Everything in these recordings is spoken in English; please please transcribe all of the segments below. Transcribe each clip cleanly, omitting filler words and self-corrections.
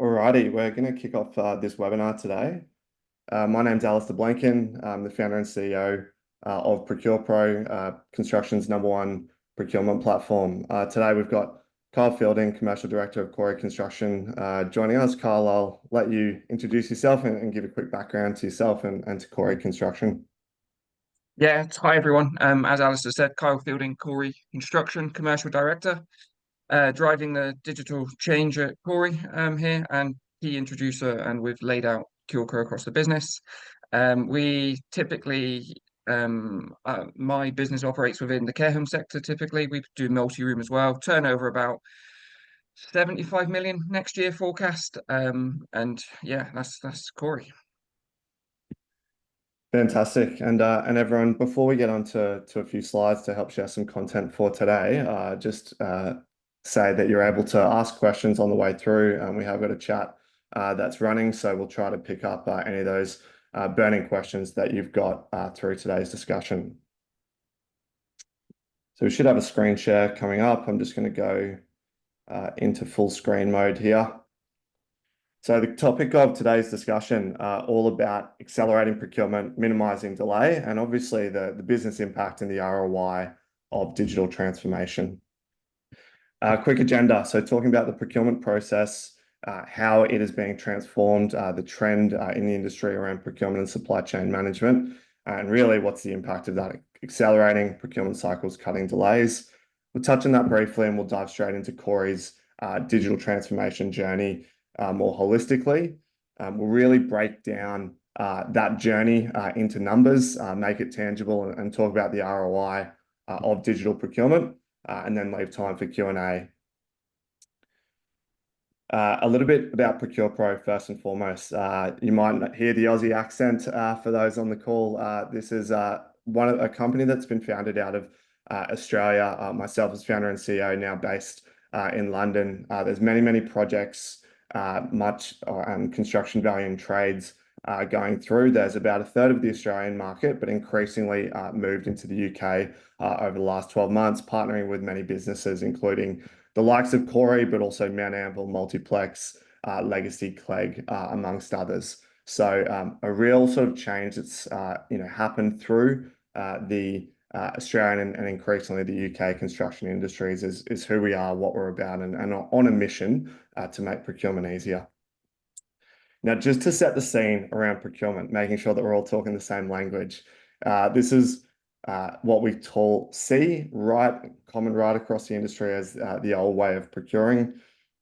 Alrighty, we're going to kick off this webinar today. My name's Alastair Blenkin. I'm the founder and CEO of ProcurePro, construction's #1 procurement platform. Today we've got Kyle Fielding, Commercial Director of Kori Construction, joining us. Kyle, I'll let you introduce yourself and give a quick background to yourself and to Kori Construction. Yeah, hi everyone. As Alistair said, Kyle Fielding, Kori Construction, Commercial Director, driving the digital change at Kori here, and key introducer, and we've laid out ProcurePro across the business. We typically, my business operates within the care home sector. Typically, we do multi-room as well. Turnover about 75 million next year forecast. And yeah, that's Kori. Fantastic. And everyone, before we get on to a few slides to help share some content for today, just say that you're able to ask questions on the way through. We have got a chat that's running, so we'll try to pick up any of those burning questions that you've got through today's discussion. So we should have a screen share coming up. I'm just going to go into full screen mode here. So the topic of today's discussion all about accelerating procurement, minimizing delay, and obviously the business impact and the ROI of digital transformation. Quick agenda. So talking about the procurement process, how it is being transformed, the trend in the industry around procurement and supply chain management, and really what's the impact of that, accelerating procurement cycles, cutting delays. We'll touch on that briefly and we'll dive straight into Kori's digital transformation journey more holistically. We'll really break down that journey into numbers, make it tangible, and talk about the ROI of digital procurement, and then leave time for Q&A. A little bit about ProcurePro first and foremost. You might hear the Aussie accent for those on the call. This is a company that's been founded out of Australia. Myself as founder and CEO, now based in London. There's many projects, much construction value and trades going through. There's about a third of the Australian market, but increasingly moved into the UK over the last 12 months, partnering with many businesses, including the likes of Kori, but also Mount Anville, Multiplex, Legacy, Clegg, amongst others. So a real sort of change that's happened through the Australian and increasingly the UK construction industries is who we are, what we're about, and on a mission to make procurement easier. Now, just to set the scene around procurement, making sure that we're all talking the same language. This is what we see common right across the industry as the old way of procuring.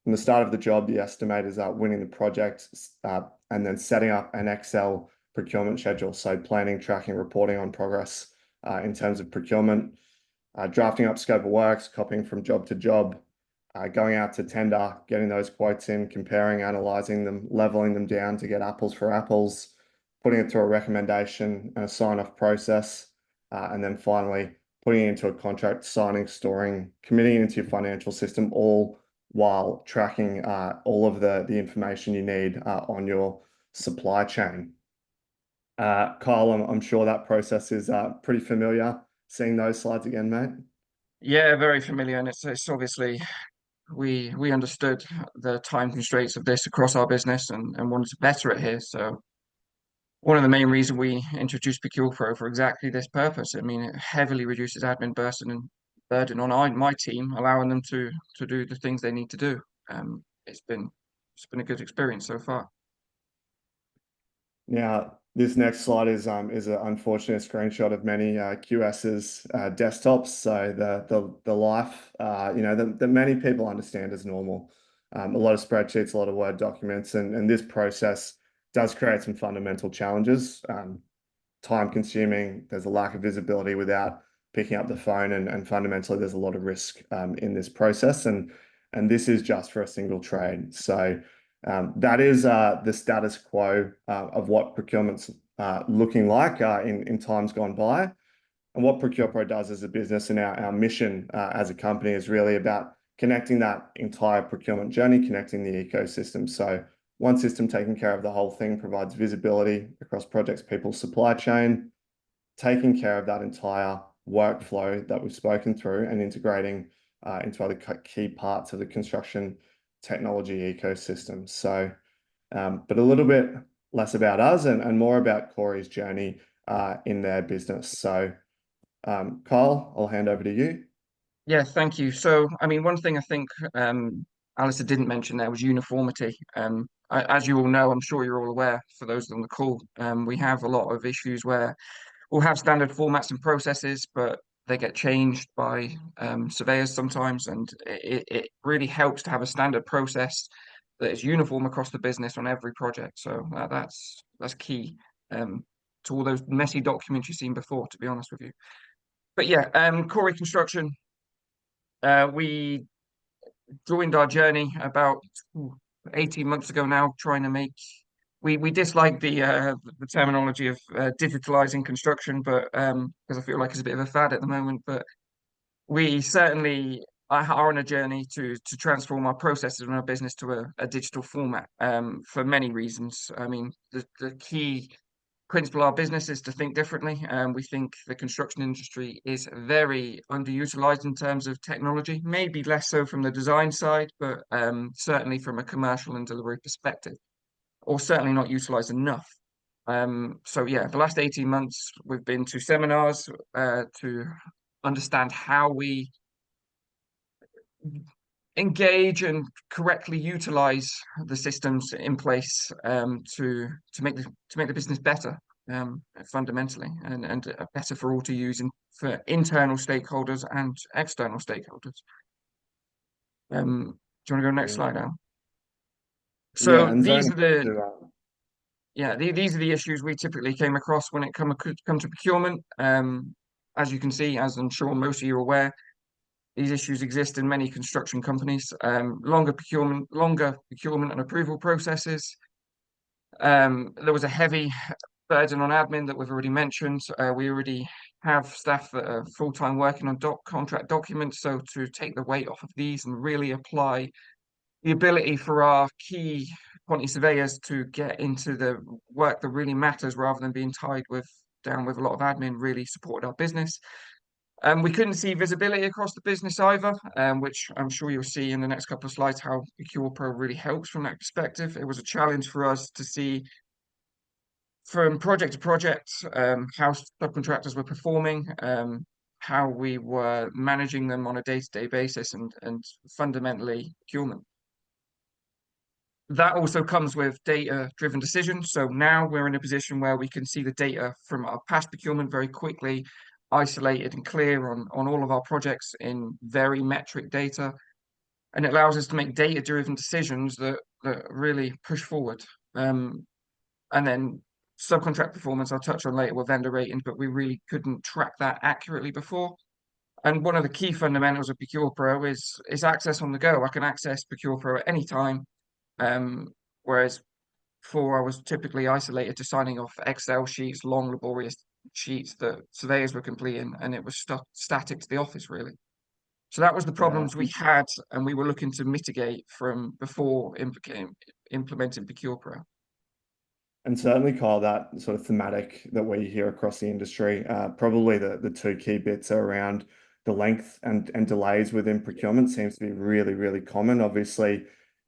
From the start of the job, the estimators are winning the project and then setting up an Excel procurement schedule. So planning, tracking, reporting on progress in terms of procurement, drafting up scope of works, copying from job to job, going out to tender, getting those quotes in, comparing, analyzing them, leveling them down to get apples for apples, putting it through a recommendation and a sign-off process, and then finally putting it into a contract, signing, storing, committing it into your financial system, all while tracking all of the information you need on your supply chain. Kyle, I'm sure that process is pretty familiar. Seeing those slides again, mate? Yeah, very familiar, and it's obviously we understood the time constraints of this across our business and wanted to better it here. So one of the main reasons we introduced ProcurePro for exactly this purpose. I mean, it heavily reduces admin burden on my team, allowing them to do the things they need to do. It's been a good experience so far. Now, this next slide is an unfortunate screenshot of many QS's desktops. So the life that many people understand as normal. A lot of spreadsheets, a lot of Word documents, and this process does create some fundamental challenges. Time consuming, there's a lack of visibility without picking up the phone, and fundamentally there's a lot of risk in this process, and this is just for a single trade. So that is the status quo of what procurement's looking like in times gone by. And what ProcurePro does as a business and our mission as a company is really about connecting that entire procurement journey, connecting the ecosystem. So one system taking care of the whole thing provides visibility across projects, people, supply chain, taking care of that entire workflow that we've spoken through and integrating into other key parts of the construction technology ecosystem. So, but a little bit less about us and more about Kori's journey in their business. So, Kyle, I'll hand over to you. Yeah, thank you. So, I mean, one thing I think Alistair didn't mention there was uniformity. As you all know, I'm sure you're all aware, for those on the call, we have a lot of issues where we'll have standard formats and processes, but they get changed by surveyors sometimes, and it really helps to have a standard process that is uniform across the business on every project. So that's key to all those messy documents you've seen before, to be honest with you. But yeah, Kori Construction, we joined our journey about 18 months ago now, trying to make. We dislike the terminology of digitalising construction, but because I feel like it's a bit of a fad at the moment. But we certainly are on a journey to transform our processes and our business to a digital format for many reasons. I mean, the key principle of our business is to think differently. We think the construction industry is very underutilized in terms of technology, maybe less so from the design side, but certainly from a commercial and delivery perspective, or certainly not utilized enough. So yeah, the last 18 months we've been to seminars to understand how we engage and correctly utilize the systems in place to make the business better fundamentally and better for all to use and for internal stakeholders and external stakeholders. Do you want to go next slide now? Yeah, So and these zoning are the to, these are the issues we typically came across when it come to procurement. As you can see, as I'm sure most of you are aware, these issues exist in many construction companies. Longer procurement and approval processes. There was a heavy burden on admin that we've already mentioned. We already have staff that are full-time working on contract documents, so to take the weight off of these and really apply the ability for our key quantity surveyors to get into the work that really matters rather than being tied down with a lot of admin really supported our business. We couldn't see visibility across the business either, which I'm sure you'll see in the next couple of slides how ProcurePro really helps from that perspective. It was a challenge for us to see from project to project how subcontractors were performing, how we were managing them on a day-to-day basis, and fundamentally procurement. That also comes with data-driven decisions. So now we're in a position where we can see the data from our past procurement very quickly, isolated and clear on all of our projects in very metric data. And it allows us to make data-driven decisions that really push forward. And then subcontract performance, I'll touch on later with vendor ratings, but we really couldn't track that accurately before. And one of the key fundamentals of ProcurePro is access on the go. I can access ProcurePro at any time. Whereas before I was typically isolated to signing off Excel sheets, long laborious sheets that surveyors were completing, and it was static to the office really. So that was the problems we had, and we were looking to mitigate from before implementing ProcurePro. And certainly, Kyle, that sort of thematic that we hear across the industry, probably the two key bits are around the length and delays within procurement seems to be really, really common. Obviously,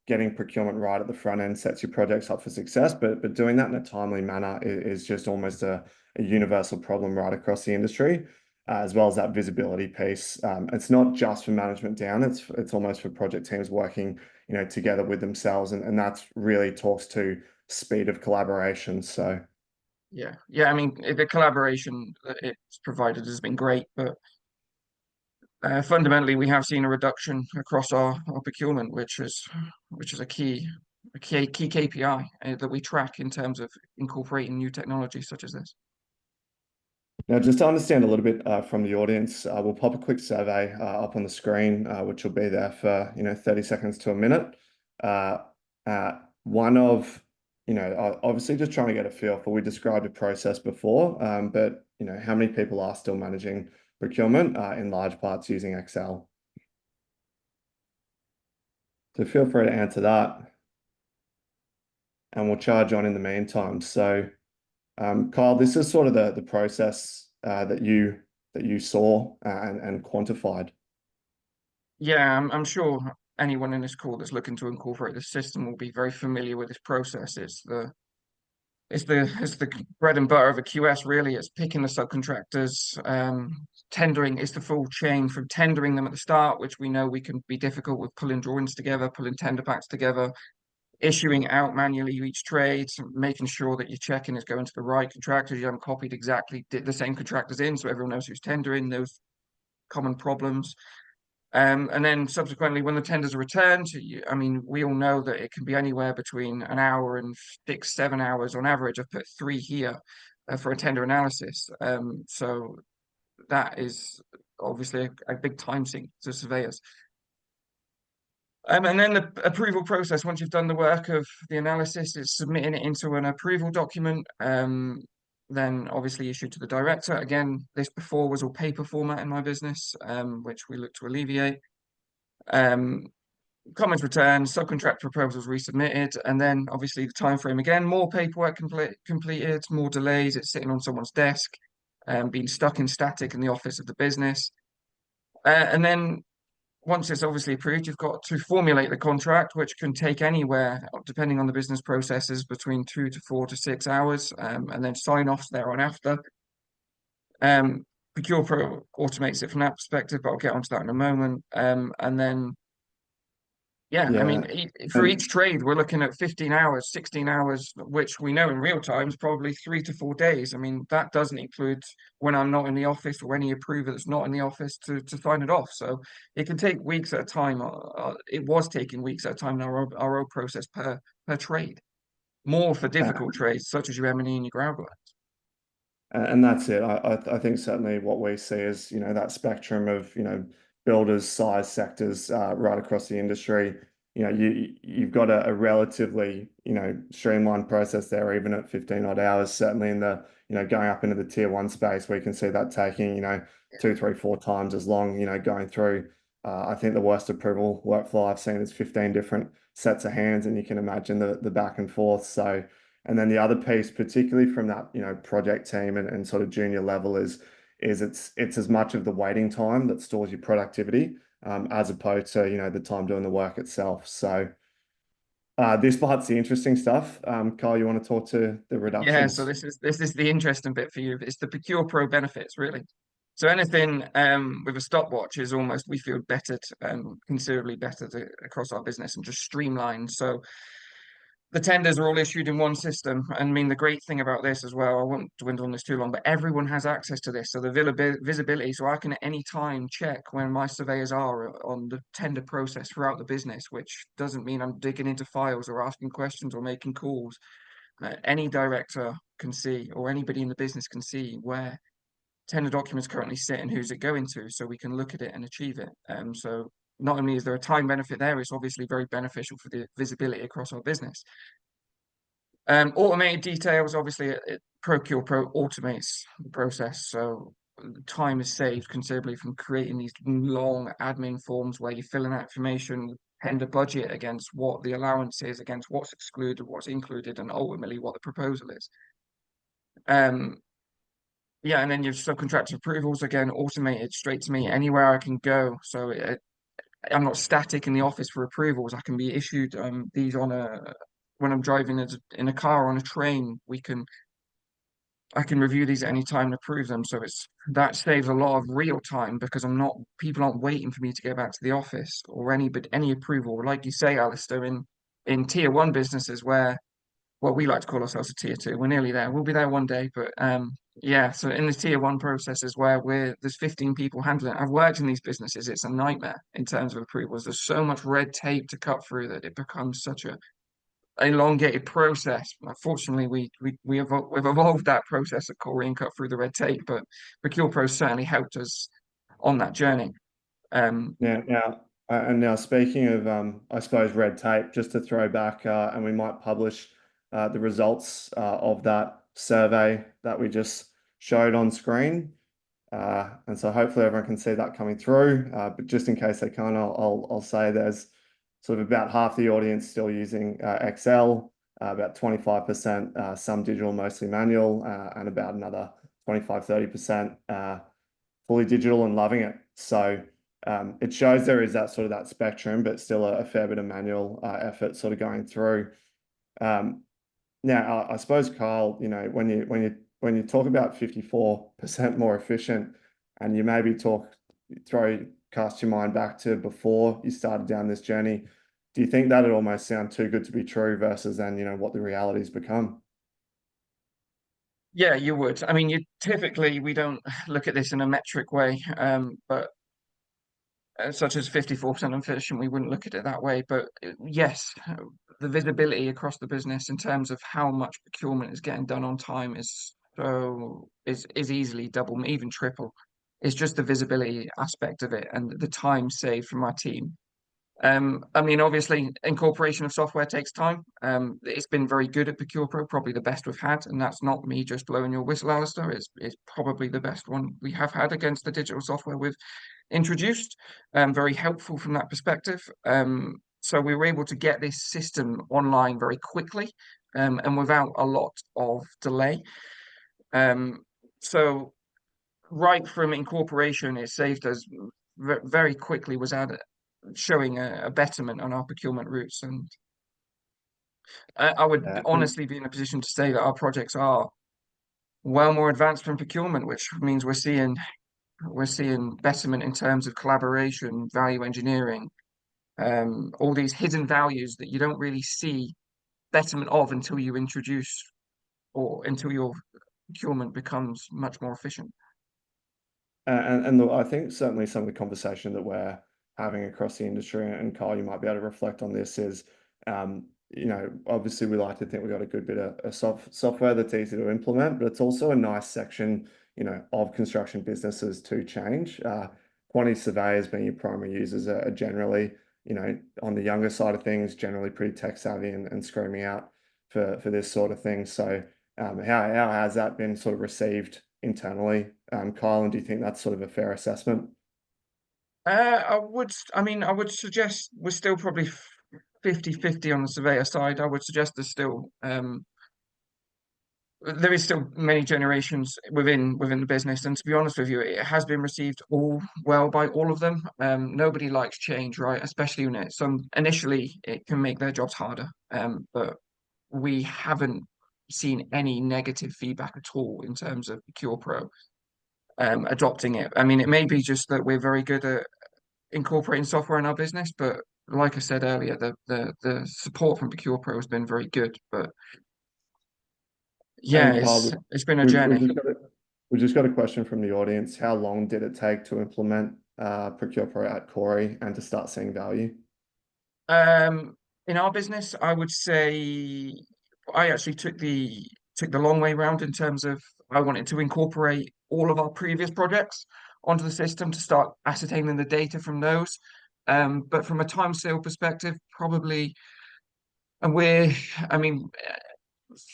getting procurement right at the front end sets your projects up for success, but doing that in a timely manner is just almost a universal problem right across the industry, as well as that visibility piece. It's not just for management down; it's almost for project teams working, together with themselves, and that's really talks to speed of collaboration. So yeah, I mean the collaboration that it's provided has been great, but fundamentally we have seen a reduction across our procurement, which is a key KPI that we track in terms of incorporating new technology such as this. now, just to understand a little bit from the audience, we'll pop a quick survey up on the screen, which will be there for 30 seconds to a minute. One of obviously just trying to get a feel for, we described a process before, but how many people are still managing procurement in large parts using Excel? So feel free to answer that, and we'll charge on in the meantime. So Kyle, this is sort of the process that you saw and quantified. Yeah, I'm sure anyone in this call that's looking to incorporate the system will be very familiar with this process. It's the bread and butter of a QS, really. It's picking the subcontractors, tendering. It's the full chain from tendering them at the start, which we know we can be difficult with pulling drawings together, pulling tender packs together, issuing out manually each trade, making sure that your check-in is going to the right contractors. You haven't copied exactly the same contractors in, so everyone knows who's tendering, those common problems. And then subsequently, when the tenders are returned, I mean, we all know that it can be anywhere between an hour and 6, 7 hours on average. I've put 3 here for a tender analysis. So that is obviously a big time sink to surveyors. And then the approval process, once you've done the work of the analysis, is submitting it into an approval document, then obviously issued to the director. Again, this before was all paper format in my business, which we look to alleviate. Comments returned, subcontract proposals resubmitted, and then obviously the time frame again, more paperwork completed, more delays, it's sitting on someone's desk, being stuck in static in the office of the business. And then once it's obviously approved, you've got to formulate the contract, which can take anywhere, depending on the business processes, between 2 to 4 to 6 hours, and then sign offs there on after. ProcurePro automates it from that perspective, but I'll get onto that in a moment. And then, yeah, I mean, for each trade, we're looking at 15 hours, 16 hours, which we know in real time is probably 3 to 4 days. I mean, that doesn't include when I'm not in the office or any approver that's not in the office to sign it off. So it can take weeks at a time. It was taking weeks at a time in our own process per trade. More for difficult trades, such as your M&E and your ground work. And that's it. I think certainly what we see is, that spectrum of, builders, size, sectors, right across the industry. You've got a relatively, streamlined process there, even at 15 odd hours, certainly in the, going up into the tier 1 space, we can see that taking, 2, 3, 4 times as long, going through. I think the worst approval workflow I've seen is 15 different sets of hands, and you can imagine the back and forth. So, and then the other piece, particularly from that, project team and sort of junior level is it's as much of the waiting time that stores your productivity, as opposed to, the time doing the work itself. So this part's the interesting stuff. Kyle, you want to talk to the reductions? Yeah, so this is the interesting bit for you. It's the ProcurePro benefits, really. So anything with a stopwatch is almost, we feel, bettered, considerably better across our business and just streamlined. So the tenders are all issued in one system. And I mean, the great thing about this as well, I won't dwindle on this too long, but everyone has access to this. So the visibility, so I can at any time check when my surveyors are on the tender process throughout the business, which doesn't mean I'm digging into files or asking questions or making calls. Any director can see, or anybody in the business can see, where tender documents currently sit and who's it going to, so we can look at it and achieve it. So not only is there a time benefit there, it's obviously very beneficial for the visibility across our business. Automated details, obviously, ProcurePro automates the process, so time is saved considerably from creating these long admin forms where you're filling out information, tender budget against what the allowance is, against what's excluded, what's included, and ultimately what the proposal is. Yeah, and then your subcontractor approvals, again, automated straight to me anywhere I can go. So I'm not static in the office for approvals. I can be issued these when I'm driving in a car or on a train. I can review these at any time and approve them. So that saves a lot of real time because people aren't waiting for me to get back to the office or any approval. Like you say, Alastair, in tier 1 businesses where, well, we like to call ourselves a tier 2. We're nearly there. We'll be there one day, but yeah. So in the tier 1 processes where there's 15 people handling it, I've worked in these businesses. It's a nightmare in terms of approvals. There's so much red tape to cut through that it becomes such a elongated process. Unfortunately, we've evolved that process at Kori and cut through the red tape, but ProcurePro certainly helped us on that journey. Now speaking of, I suppose, red tape, just to throw back, and we might publish the results of that survey that we just showed on screen. And so hopefully everyone can see that coming through. But just in case they can't, I'll say there's sort of about half the audience still using Excel, about 25% some digital, mostly manual, and about another 25-30% fully digital and loving it. So It shows there is that sort of that spectrum, but still a fair bit of manual effort sort of going through. Now, I suppose, Kyle, when you talk about 54% more efficient, and you maybe cast your mind back to before you started down this journey, do you think that it almost sound too good to be true versus then, what the reality's become? Yeah, you would. I mean, you typically we don't look at this in a metric way, but such as 54% efficient, we wouldn't look at it that way. But yes, the visibility across the business in terms of how much procurement is getting done on time is easily double, even triple. It's just the visibility aspect of it and the time saved from our team. I mean, obviously, incorporation of software takes time. It's been very good at ProcurePro, probably the best we've had, and that's not me just blowing your whistle, Alastair. It's probably the best one we have had against the digital software we've introduced. Very helpful from that perspective. So we were able to get this system online very quickly, and without a lot of delay. So right from incorporation, it saved us very quickly, was added showing a betterment on our procurement routes. And I would And honestly be in a position to say that our projects are well more advanced from procurement, which means we're seeing betterment in terms of collaboration, value engineering, all these hidden values that you don't really see betterment of until you introduce or until your procurement becomes much more efficient. and look, I think certainly some of the conversation that we're having across the industry, and Kyle, you might be able to reflect on this, is obviously we like to think we've got a good bit of software that's easy to implement, but it's also a nice section, of construction businesses to change. Quantity surveyors being your primary users are generally, on the younger side of things, generally pretty tech savvy and screaming out for this sort of thing. So how has that been sort of received internally, Kyle, and do you think that's sort of a fair assessment? I would suggest we're still probably 50-50 on the surveyor side. I would suggest there is still many generations within the business, and to be honest with you, it has been received all well by all of them. Nobody likes change, right? Especially when initially it can make their jobs harder. But we haven't seen any negative feedback at all in terms of ProcurePro adopting it. I mean, it may be just that we're very good at incorporating software in our business, but like I said earlier, the support from ProcurePro has been very good. But yeah, And Kyle, it's been a we've, we've journey. just got a, we've just got a question from the audience. How long did it take to implement ProcurePro at Kori and to start seeing value? In our business, I would say I actually took the long way round in terms of I wanted to incorporate all of our previous projects onto the system to start ascertaining the data from those. But from a timescale perspective, probably, and I mean,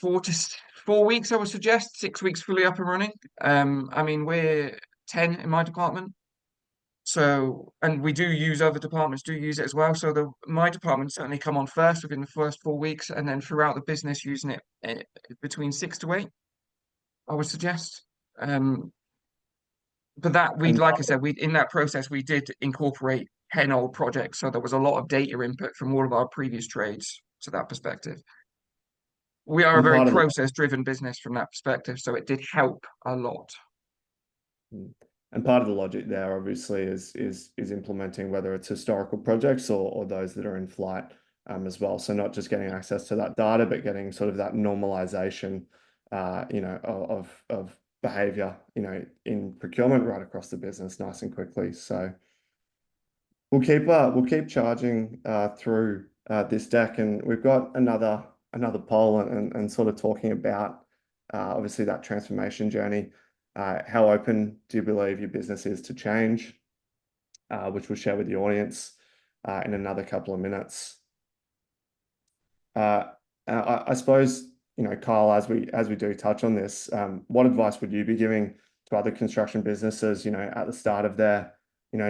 4 to 4 weeks, I would suggest, 6 weeks fully up and running. I mean, we're 10 in my department. So, and we do use other departments do use it as well. So my department certainly come on first within the first 4 weeks, and then throughout the business using it between 6 to 8, I would suggest. But And like I said, we in that process we did incorporate 10 old projects, so there was a lot of data input from all of our previous trades to that perspective. We are a and very part of the process-driven business from that perspective, so it did help a lot. and part of the logic there obviously is implementing whether it's historical projects or those that are in flight, as well. So not just getting access to that data, but getting sort of that normalization, of behavior, in procurement right across the business nice and quickly. So we'll keep charging through this deck, and we've got another poll and sort of talking about obviously that transformation journey. How open do you believe your business is to change? Which we'll share with the audience in another couple of minutes. I suppose, Kyle, as we do touch on this, what advice would you be giving to other construction businesses, at the start of their,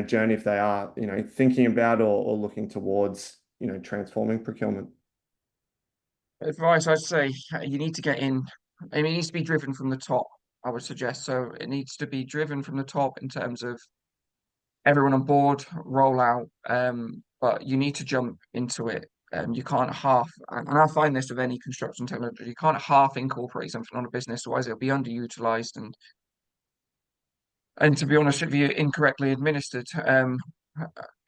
journey, if they are, thinking about or looking towards, transforming procurement? Advice, I'd say you need to get in. I mean, it needs to be driven from the top, I would suggest. So it needs to be driven from the top in terms of everyone on board, roll out, but you need to jump into it. You can't half, and I find this with any construction technology, you can't half incorporate something on a business, otherwise it'll be underutilized and to be honest with you, incorrectly administered.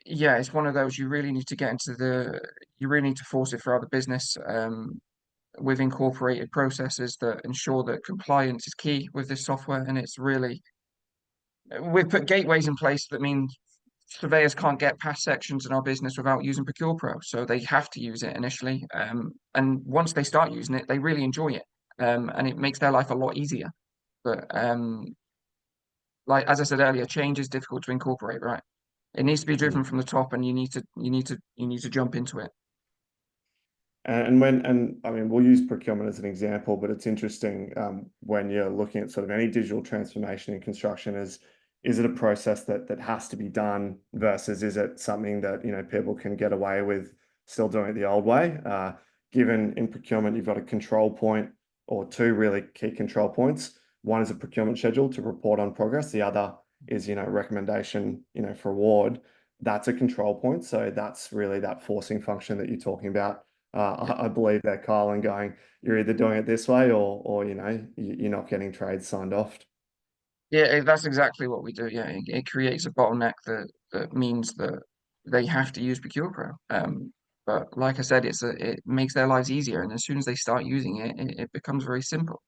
Yeah, it's one of those you really need to get into you really need to force it throughout the business. With incorporated processes that ensure that compliance is key with this software, and it's really we've put gateways in place that mean surveyors can't get past sections in our business without using ProcurePro, so they have to use it initially. And once they start using it, they really enjoy it, and it makes their life a lot easier. But like as I said earlier, change is difficult to incorporate, right? It needs to be driven from the top, and you need to jump into it. And I mean, we'll use procurement as an example, but it's interesting when you're looking at sort of any digital transformation in construction, is it a process that has to be done versus is it something that, you know, people can get away with still doing it the old way? Given in procurement, you've got a control point or two really key control points. One is a procurement schedule to report on progress. The other is, you know, recommendation, you know, for award. That's a control point. So that's really that forcing function that you're talking about. I believe that Kyle and going, you're either doing it this way or you know, you're not getting trades signed off. Yeah, that's exactly what we do. Yeah, it creates a bottleneck that means that they have to use ProcurePro. But like I said, it makes their lives easier, and as soon as they start using it, it becomes very simple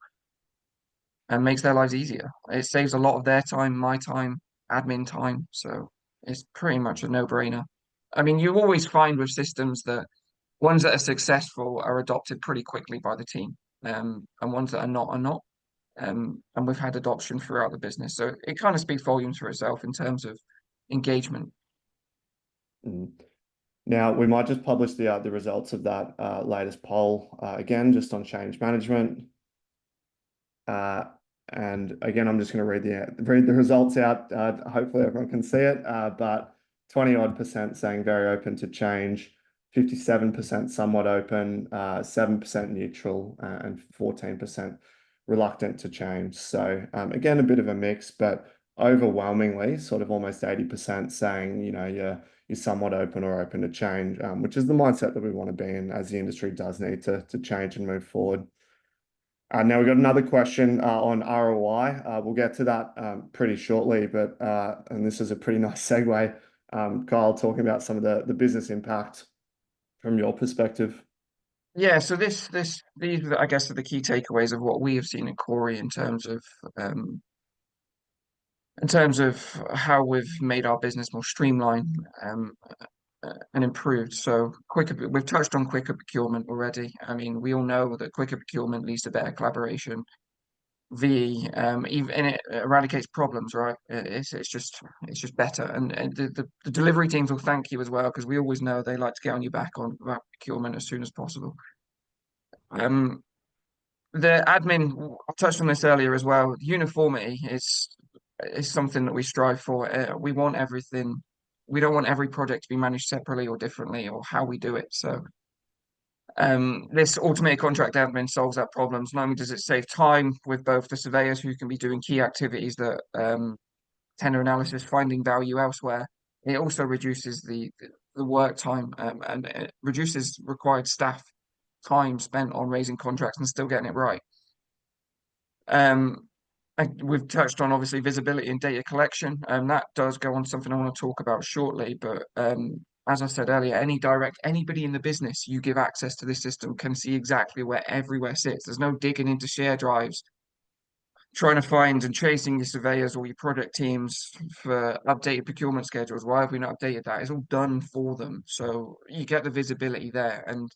and makes their lives easier. It saves a lot of their time, my time, admin time. So it's pretty much a no-brainer. I mean, you always find with systems that ones that are successful are adopted pretty quickly by the team, and ones that are not are not. And we've had adoption throughout the business. So it kind of speaks volumes for itself in terms of engagement. Mm. Now we might just publish the results of that latest poll again, just on change management. And again, I'm just going to read the results out. Hopefully everyone can see it. But 20% saying very open to change, 57% somewhat open, 7% neutral, and 14% reluctant to change. So again, a bit of a mix, but overwhelmingly, sort of almost 80% saying, you know, you're somewhat open or open to change, which is the mindset that we want to be in as the industry does need to change and move forward. Now we've got another question on ROI. We'll get to that pretty shortly, but and this is a pretty nice segue. Kyle, talking about some of the business impact from your perspective. Yeah, so these I guess are the key takeaways of what we have seen at Kori in terms of how we've made our business more streamlined and improved. So quicker, we've touched on quicker procurement already. I mean, we all know that quicker procurement leads to better collaboration. Even and it eradicates problems, right? It's just better, and the delivery teams will thank you as well because we always know they like to get on your back on about procurement as soon as possible. The admin, I touched on this earlier as well. Uniformity is something that we strive for. We want everything. We don't want every project to be managed separately or differently or how we do it. So this automated contract admin solves that problem. Not only does it save time with both the surveyors who can be doing key activities that tender analysis, finding value elsewhere, it also reduces the work time and it reduces required staff time spent on raising contracts and still getting it right. We've touched on obviously visibility and data collection, and that does go on something I want to talk about shortly. But as I said earlier, anybody in the business you give access to this system can see exactly where everywhere sits. There's no digging into share drives, trying to find and chasing your surveyors or your project teams for updated procurement schedules. Why have we not updated that? It's all done for them. So you get the visibility there. And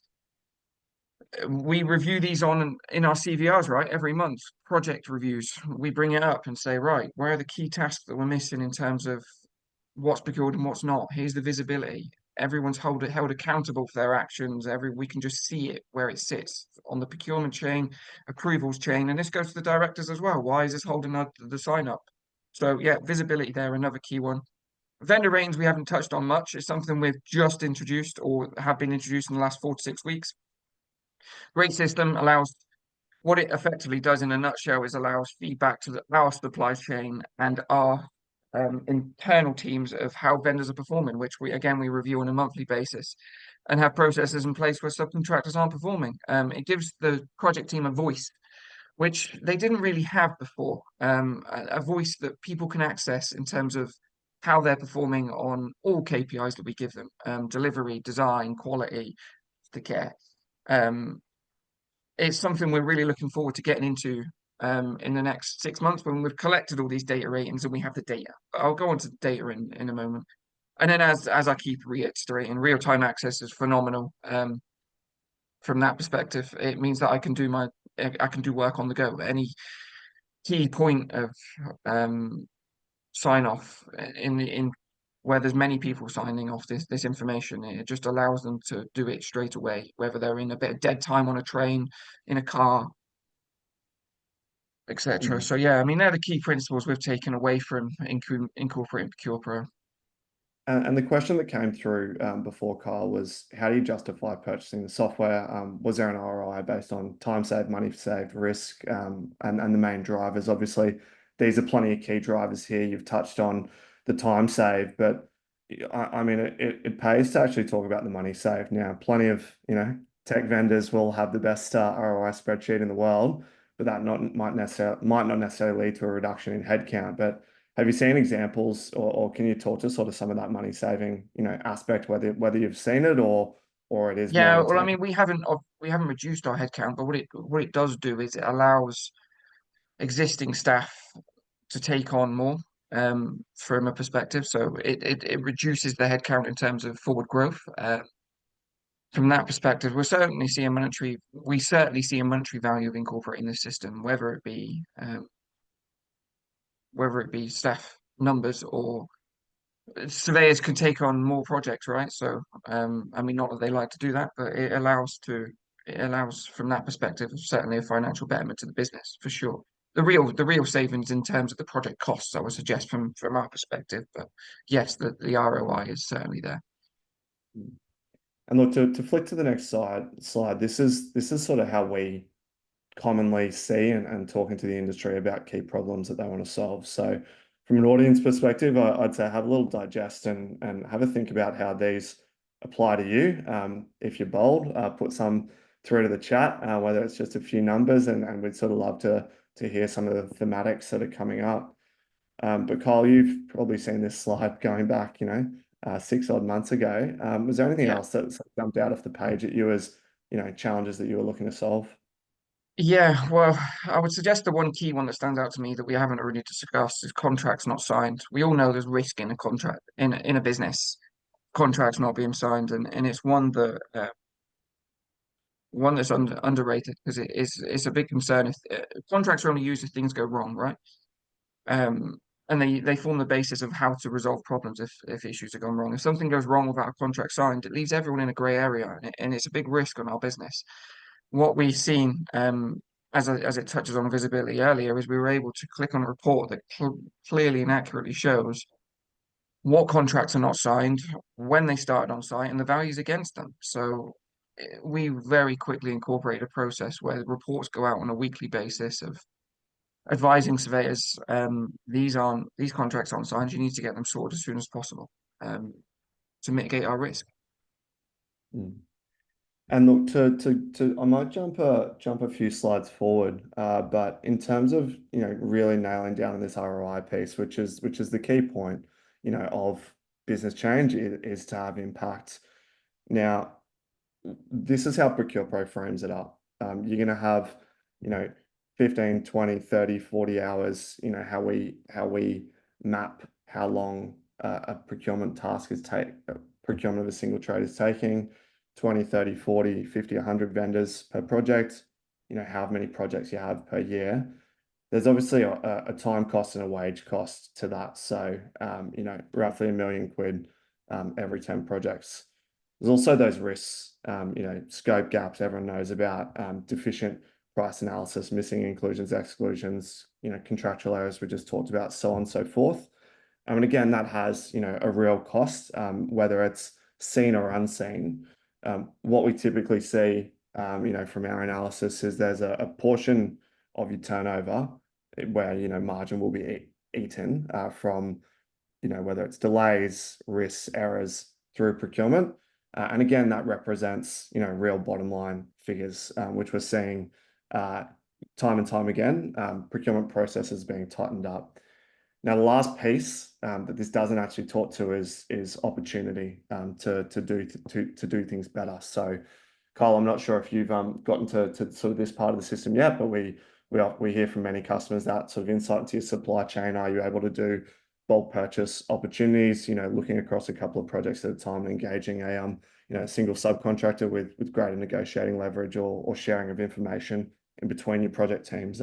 we review these in our CVRs, right? Every month, project reviews. We bring it up and say, right, where are the key tasks that we're missing in terms of what's procured and what's not? Here's the visibility. Everyone's held accountable for their actions. We can just see it where it sits on the procurement chain, approvals chain, and this goes to the directors as well. Why is this holding the sign up? So yeah, visibility there, another key one. Vendor range we haven't touched on much. It's something we've just introduced or have been introduced in the last 4 to 6 weeks. Great system allows what it effectively does in a nutshell is allows feedback to our supply chain and our internal teams of how vendors are performing, which we review on a monthly basis, and have processes in place where subcontractors aren't performing. It gives the project team a voice, which they didn't really have before. A voice that people can access in terms of how they're performing on all KPIs that we give them: delivery, design, quality, the care. Um, it's something we're really looking forward to getting into in the next 6 months when we've collected all these data ratings and we have the data. I'll go on to the data in a moment. And then, as I keep reiterating, real-time access is phenomenal. From that perspective, it means that I can do work on the go. Any key point of sign off in where there's many people signing off this information, it just allows them to do it straight away, whether they're in a bit of dead time on a train, in a car, etc. So yeah, I mean, they're the key principles we've taken away from incorporating ProcurePro. And the question that came through before, Kyle, was how do you justify purchasing the software? Was there an ROI based on time saved, money saved, risk, and the main drivers? Obviously, these are plenty of key drivers here. You've touched on the time saved, but I mean, it pays to actually talk about the money saved. Now, plenty of, tech vendors will have the best ROI spreadsheet in the world, but that might not necessarily lead to a reduction in headcount. But have you seen examples, or can you talk to sort of some of that money saving, aspect, whether you've seen it or it is more Yeah, well, I internal? mean, we haven't reduced our headcount, but what it does do is it allows existing staff to take on more from a perspective. So it reduces the headcount in terms of forward growth. From that perspective, we certainly see a monetary value of incorporating this system, whether it be staff numbers or surveyors can take on more projects, right? So I mean, not that they like to do that, but it allows from that perspective certainly a financial betterment to the business for sure. The real savings in terms of the project costs, I would suggest from our perspective, but yes, the ROI is certainly there. And look, to flick to the next slide, this is sort of how we commonly see and talking to the industry about key problems that they want to solve. So from an audience perspective, I'd say have a little digest and have a think about how these apply to you. If you're bold, put some through to the chat, whether it's just a few numbers, and we'd sort of love to hear some of the thematics that are coming up. But Kyle, you've probably seen this slide going back, 6 odd months ago. Was there anything Yeah. else that sort of jumped out off the page at you as, challenges that you were looking to solve? Yeah, well, I would suggest the one key one that stands out to me that we haven't really discussed is contracts not signed. We all know there's risk in a contract in a business, contracts not being signed, and it's one that's underrated because it's a big concern. If contracts are only used if things go wrong, right? Um, and they form the basis of how to resolve problems if issues have gone wrong. If something goes wrong without a contract signed, it leaves everyone in a grey area, and it's a big risk on our business. What we've seen, as it touches on visibility earlier, is we were able to click on a report that clearly and accurately shows what contracts are not signed, when they started on site, and the values against them. So we very quickly incorporate a process where the reports go out on a weekly basis of advising surveyors, these contracts aren't signed, you need to get them sorted as soon as possible, to mitigate our risk. Mm. And look, I might jump a few slides forward, but in terms of really nailing down on this ROI piece, which is the key point, of business change is to have impact. Now, this is how ProcurePro frames it up. You're going to have, you know, 15, 20, 30, 40 hours, how we map how long a procurement task procurement of a single trade is taking, 20, 30, 40, 50, 100 vendors per project, how many projects you have per year. There's obviously a time cost and a wage cost to that. So, roughly £1 million every 10 projects. There's also those risks, scope gaps everyone knows about, deficient price analysis, missing inclusions, exclusions, contractual errors we just talked about, so on and so forth. And again, that has, a real cost, whether it's seen or unseen. What we typically see, from our analysis is there's a portion of your turnover where, margin will be eaten from whether it's delays, risks, errors through procurement. And again, that represents, real bottom line figures, which we're seeing time and time again, procurement processes being tightened up. Now, the last piece that this doesn't actually talk to is opportunity to do things better. So, Kyle, I'm not sure if you've gotten to sort of this part of the system yet, but we hear from many customers that sort of insight into your supply chain. Are you able to do bulk purchase opportunities? Looking across a couple of projects at a time, and engaging a single subcontractor with greater negotiating leverage or sharing of information in between your project teams.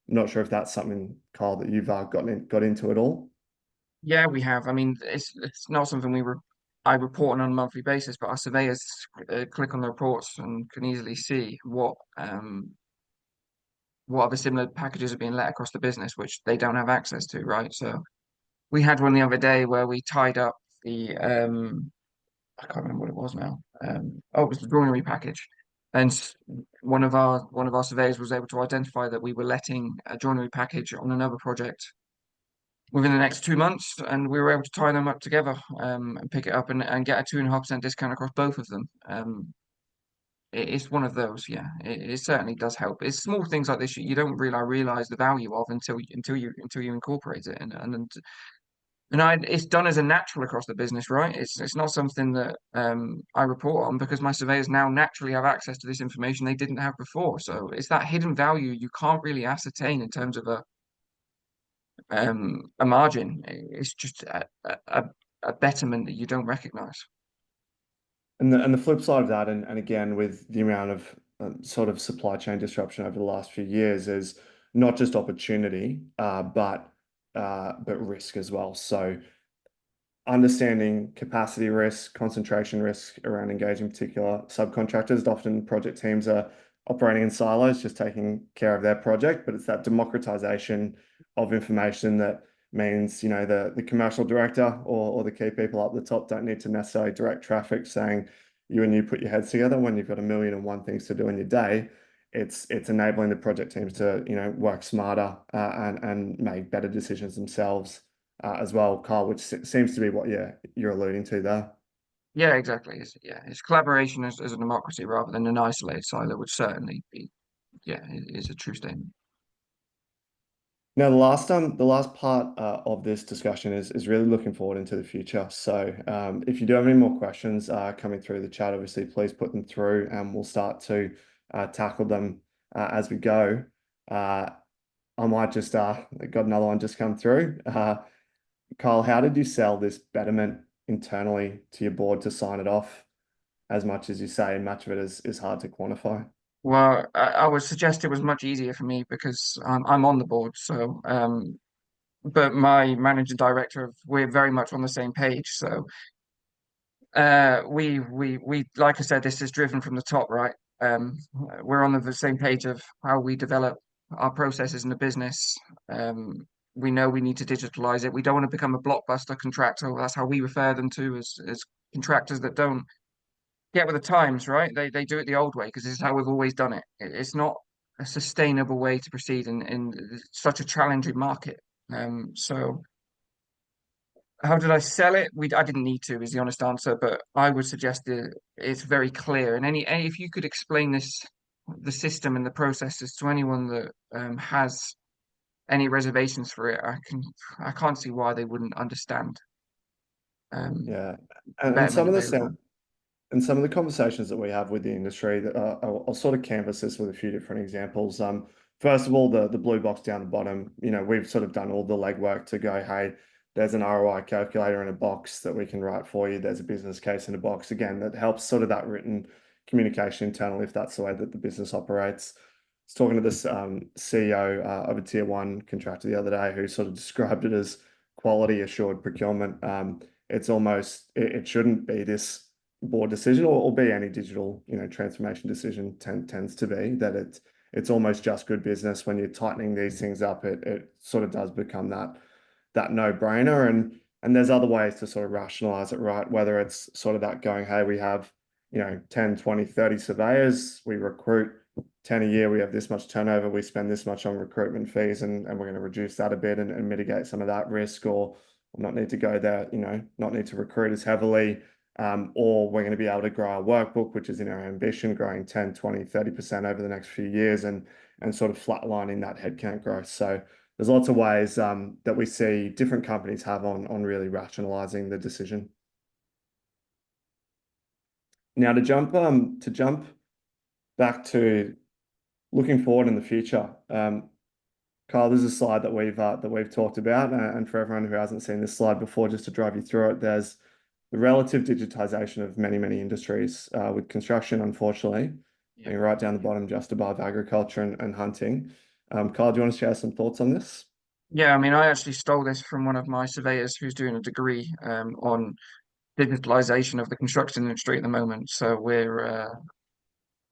Not sure if that's something, Kyle, that you've got into at all. Yeah, we have. I mean, it's not something I report on a monthly basis, but our surveyors click on the reports and can easily see what other similar packages are being let across the business, which they don't have access to, right? So we had one the other day where we tied up the I can't remember what it was now. Oh, it was the joinery package, and one of our surveyors was able to identify that we were letting a joinery package on another project within the next 2 months, and we were able to tie them up together and pick it up and get a 2.5% discount across both of them. It's one of those, yeah. It certainly does help. It's small things like this you don't realize the value of until you incorporate it, it's done as a natural across the business, right? It's not something that I report on because my surveyors now naturally have access to this information they didn't have before. So it's that hidden value you can't really ascertain in terms of a margin. It's just a betterment that you don't recognize. And the flip side of that, and again, with the amount of sort of supply chain disruption over the last few years, is not just opportunity, but risk as well. So understanding capacity risk, concentration risk around engaging particular subcontractors. Often project teams are operating in silos, just taking care of their project, but it's that democratization of information that means, the commercial director or the key people up the top don't need to necessarily direct traffic saying you and you put your heads together when you've got a million and one things to do in your day. It's enabling the project teams to, work smarter and make better decisions themselves as well, Carl, which seems to be what you're alluding to there. Yeah, exactly. It's collaboration as a democracy rather than an isolated silo, which certainly be, yeah, it is a true statement. Now, the last part of this discussion is really looking forward into the future. So, if you do have any more questions coming through the chat, obviously, please put them through, and we'll start to tackle them as we go. I might just got another one just come through. Kyle, how did you sell this betterment internally to your board to sign it off? As much as you say, much of it is hard to quantify. Well, I would suggest it was much easier for me because I'm on the board. So, but my managing director, we're very much on the same page. So, we like I said, this is driven from the top, right? We're on the same page of how we develop our processes in the business. We know we need to digitalize it. We don't want to become a blockbuster contractor. That's how we refer them to as contractors that don't get with the times, right? They do it the old way because this is how we've always done it. It's not a sustainable way to proceed in such a challenging market. So how did I sell it? I didn't need to, is the honest answer, but I would suggest that it's very clear. And if you could explain the system and the processes to anyone that has any reservations for it, I can't see why they wouldn't understand Yeah, the and some betterment of that the they would have. and some of the conversations that we have with the industry, that I'll sort of canvas this with a few different examples. First of all, the blue box down the bottom, we've sort of done all the legwork to go, hey, there's an ROI calculator in a box that we can write for you. There's a business case in a box. Again, that helps sort of that written communication internally, if that's the way that the business operates. I was talking to this CEO of a tier one contractor the other day who sort of described it as quality assured procurement. It's almost, it shouldn't be this board decision or be any digital transformation decision tends to be that it's almost just good business. When you're tightening these things up, it sort of does become that no-brainer, and there's other ways to sort of rationalize it, right? Whether it's sort of that going, hey, we have 10, 20, 30 surveyors, we recruit 10 a year, we have this much turnover, we spend this much on recruitment fees, and we're going to reduce that a bit and mitigate some of that risk, or not need to go there, not need to recruit as heavily, or we're going to be able to grow our workbook, which is in our ambition, growing 10, 20, 30% over the next few years and sort of flatlining that headcount growth. So there's lots of ways that we see different companies have on really rationalizing the decision. Now to jump back to looking forward in the future, Kyle, there's a slide that we've talked about, and for everyone who hasn't seen this slide before, just to drive you through it, there's the relative digitization of many industries, with construction, unfortunately, being right down the bottom, just above agriculture and hunting. Kyle, do you want to share some thoughts on this? Yeah, I mean, I actually stole this from one of my surveyors who's doing a degree on digitalisation of the construction industry at the moment. So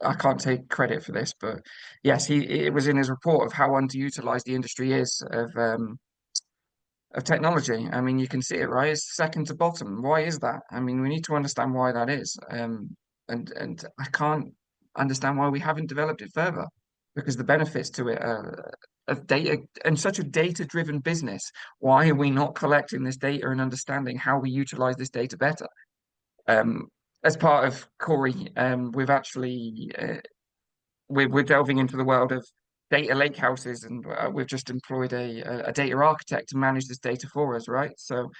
I can't take credit for this, but yes, it was in his report of how underutilized the industry is of technology. I mean, you can see it, right? It's second to bottom. Why is that? I mean, we need to understand why that is. And I can't understand why we haven't developed it further, because the benefits to it of data and such a data-driven business. Why are we not collecting this data and understanding how we utilize this data better? Um, as part of Kori, we've actually we're delving into the world of data lake houses, and we've just employed a data architect to manage this data for us, right? So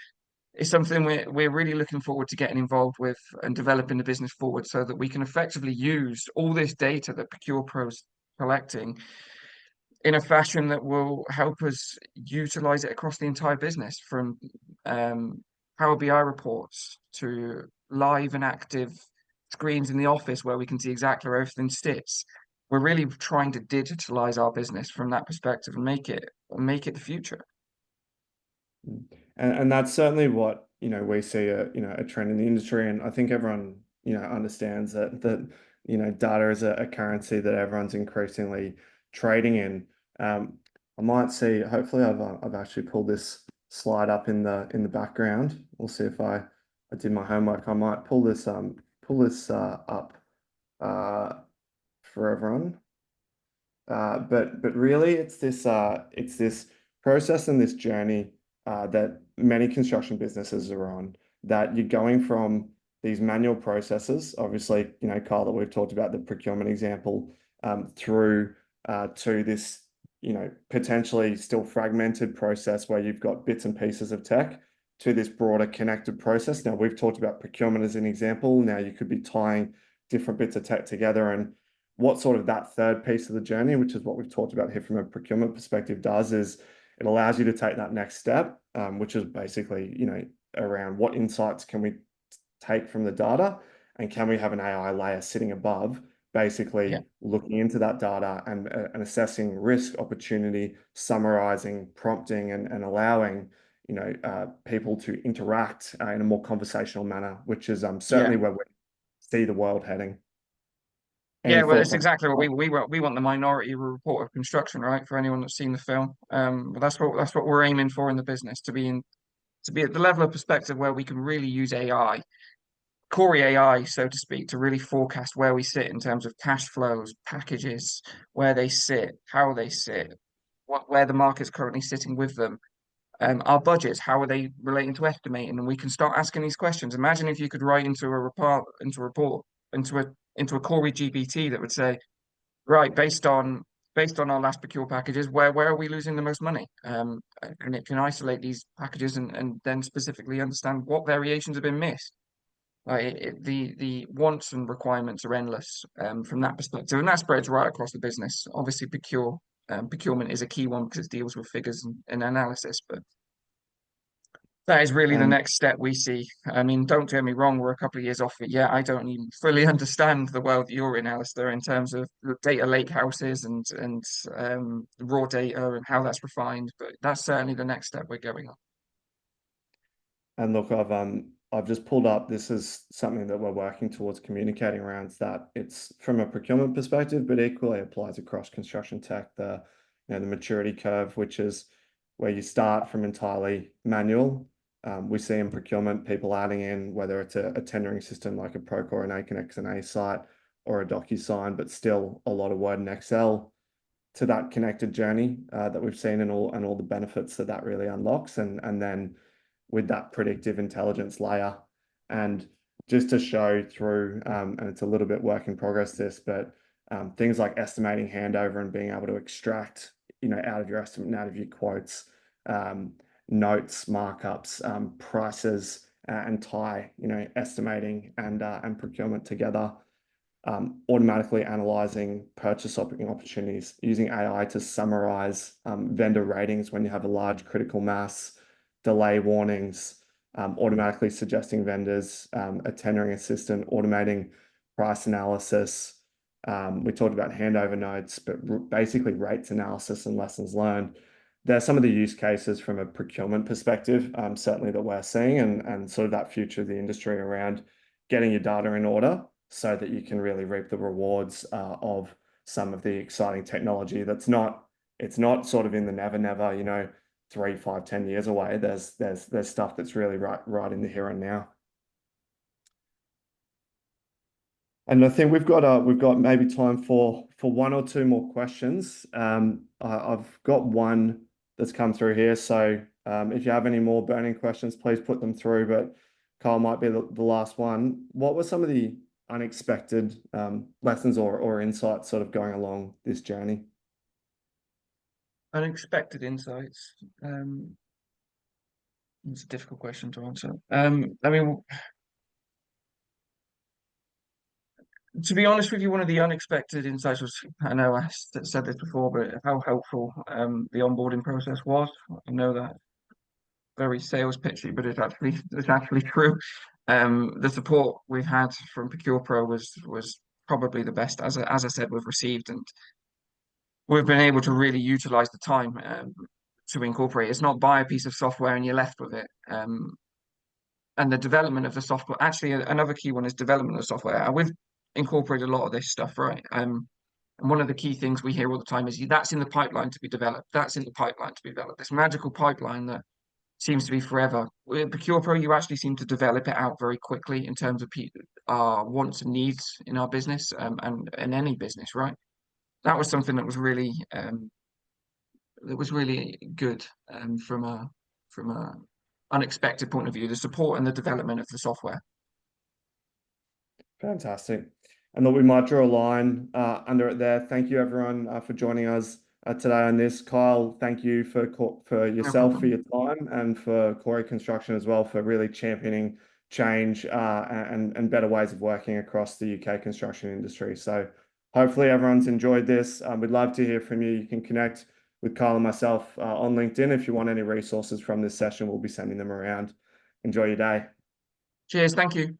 it's something we're really looking forward to getting involved with and developing the business forward so that we can effectively use all this data that ProcurePro's collecting in a fashion that will help us utilize it across the entire business, from Power BI reports to live and active screens in the office where we can see exactly where everything sits. We're really trying to digitalize our business from that perspective and make it the future. And that's certainly what, we see a trend in the industry. And I think everyone, understands that data is a currency that everyone's increasingly trading in. I might see, hopefully I've actually pulled this slide up in the background. We'll see if I did my homework. I might pull this up for everyone. But really it's this process and this journey that many construction businesses are on, that you're going from these manual processes, obviously, Kyle, that we've talked about, the procurement example, through to this, potentially still fragmented process where you've got bits and pieces of tech, to this broader connected process. Now, we've talked about procurement as an example. Now you could be tying different bits of tech together, and what sort of that third piece of the journey, which is what we've talked about here from a procurement perspective, does is it allows you to take that next step, which is basically, around what insights can we take from the data, and can we have an AI layer sitting above, basically looking into that data and assessing risk, opportunity, summarizing, prompting, and allowing, people to interact in a more conversational manner, which is certainly where we see the world heading. Any Yeah, well, thoughts it's on exactly what that? we want the Minority Report of Construction, right? For anyone that's seen the film, that's what we're aiming for in the business, to be at the level of perspective where we can really use AI, Kori AI, so to speak, to really forecast where we sit in terms of cash flows, packages, where they sit, how they sit, where the market's currently sitting with them, our budgets, how are they relating to estimating, and we can start asking these questions. Imagine if you could write into a report, into a Kori GPT that would say, right, based on our last procure packages, where are we losing the most money? And it can isolate these packages and then specifically understand what variations have been missed. The wants and requirements are endless from that perspective, and that spreads right across the business. Obviously, procurement is a key one because it deals with figures and analysis, but that is really the And next step we see. I mean, don't get me wrong, we're a couple of years off it yet. I don't even fully understand the world that you're in, Alastair, in terms of the data lake houses and raw data and how that's refined, but that's certainly the next step we're going on. And look, I've just pulled up. This is something that we're working towards communicating around, that it's from a procurement perspective, but equally applies across construction tech. The maturity curve, which is where you start from entirely manual. We see in procurement people adding in, whether it's a tendering system like a Procore, an Aconex, an A-Site, or a DocuSign, but still a lot of Word and Excel, to that connected journey that we've seen, and all the benefits that really unlocks, and then with that predictive intelligence layer. And just to show through, and it's a little bit work in progress this, but things like estimating handover and being able to extract, out of your estimate and out of your quotes, notes, markups, prices, and tie, estimating and procurement together. Automatically analyzing purchase opportunities, using AI to summarize vendor ratings when you have a large critical mass, delay warnings, automatically suggesting vendors, a tendering assistant, automating price analysis. We talked about handover notes, but basically rates analysis and lessons learned. There are some of the use cases from a procurement perspective, certainly that we're seeing, and sort of that future of the industry around getting your data in order so that you can really reap the rewards of some of the exciting technology it's not sort of in the never, 3, 5, 10 years away. There's stuff that's really right in the here and now. And I think we've got maybe time for one or two more questions. I've got one that's come through here. So if you have any more burning questions, please put them through. But Kyle might be the last one. What were some of the unexpected lessons or insights sort of going along this journey? Unexpected insights. It's a difficult question to answer. I mean, to be honest with you, one of the unexpected insights was, I know I said this before, but how helpful the onboarding process was. I know that very sales pitchy, but it's actually true. The support we've had from ProcurePro was probably the best, as I said, we've received, and we've been able to really utilize the time to incorporate. It's not buy a piece of software and you're left with it. And the development of the software, actually, another key one is development of software. And we've incorporated a lot of this stuff, right? And one of the key things we hear all the time is that's in the pipeline to be developed. That's in the pipeline to be developed. This magical pipeline that seems to be forever. With ProcurePro, you actually seem to develop it out very quickly in terms of our wants and needs in our business and in any business, right? That was something that was really good from a unexpected point of view, the support and the development of the software. Fantastic. And look, we might draw a line under it there. Thank you, everyone, for joining us today on this. Kyle, thank you for yourself, for your time, and for Kori Construction as well for really championing change and better ways of working across the UK construction industry. So hopefully everyone's enjoyed this. We'd love to hear from you. You can connect with Kyle and myself on LinkedIn. If you want any resources from this session, we'll be sending them around. Enjoy your day. Cheers. Thank you.